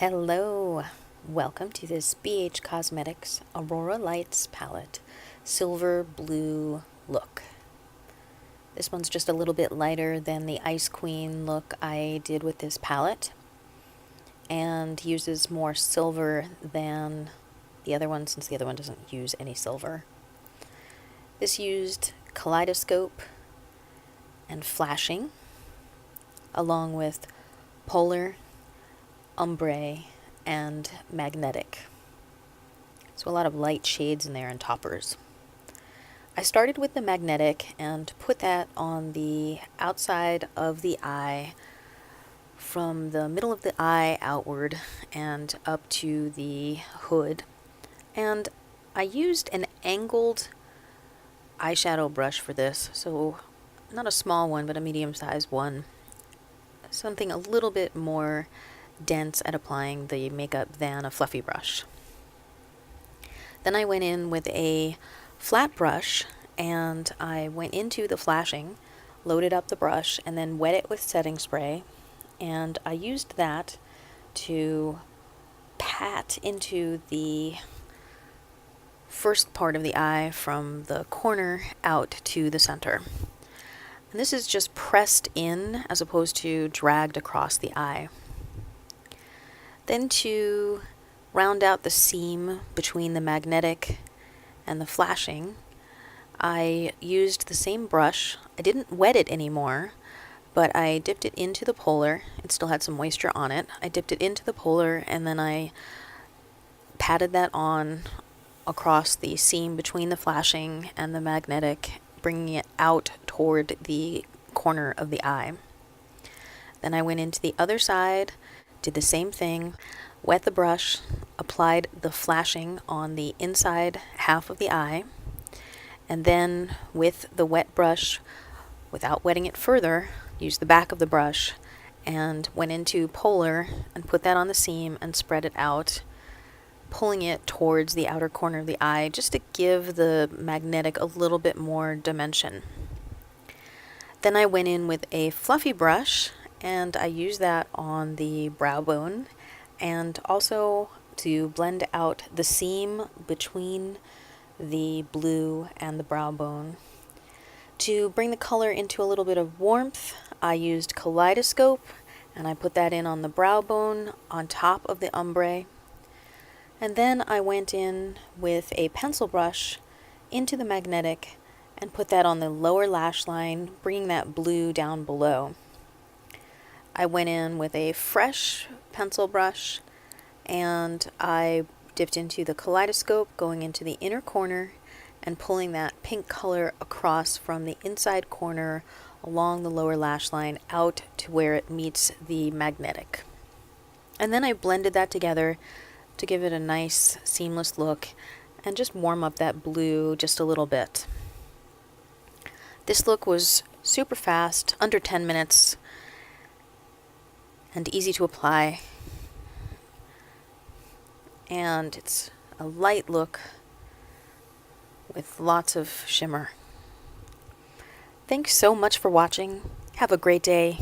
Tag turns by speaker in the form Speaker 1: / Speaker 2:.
Speaker 1: Hello, welcome to this BH Cosmetics Aurora Lights palette, silver blue look. This one's just a little bit lighter than the Ice Queen look I did with this palette, and uses more silver than the other one since the other one doesn't use any silver. This used kaleidoscope and flashing, along with polar, ombre, and magnetic. So a lot of light shades in there and toppers. I started with the magnetic and put that on the outside of the eye, from the middle of the eye outward and up to the hood. And I used an angled eyeshadow brush for this, so not a small one but a medium-sized one. Something a little bit more dense at applying the makeup than a fluffy brush. Then I went in with a flat brush and I went into the flashing, loaded up the brush, and then wet it with setting spray, and I used that to pat into the first part of the eye from the corner out to the center. And this is just pressed in as opposed to dragged across the eye. Then to round out the seam between the magnetic and the flashing, I used the same brush. I didn't wet it anymore, but I dipped it into the polar. It still had some moisture on it. I dipped it into the polar and then I patted that on across the seam between the flashing and the magnetic, bringing it out toward the corner of the eye. Then I went into the other side, did the same thing, wet the brush, applied the flashing on the inside half of the eye, and then with the wet brush, without wetting it further, used the back of the brush and went into polar and put that on the seam and spread it out, pulling it towards the outer corner of the eye just to give the magnetic a little bit more dimension. Then I went in with a fluffy brush and I used that on the brow bone and also to blend out the seam between the blue and the brow bone. To bring the color into a little bit of warmth, I used kaleidoscope and I put that in on the brow bone on top of the ombre. And then I went in with a pencil brush into the magnetic and put that on the lower lash line, bringing that blue down below. I went in with a fresh pencil brush and I dipped into the kaleidoscope, going into the inner corner and pulling that pink color across from the inside corner along the lower lash line out to where it meets the magnetic. And then I blended that together to give it a nice seamless look and just warm up that blue just a little bit. This look was super fast, under 10 minutes, and easy to apply. And it's a light look with lots of shimmer. Thanks so much for watching. Have a great day.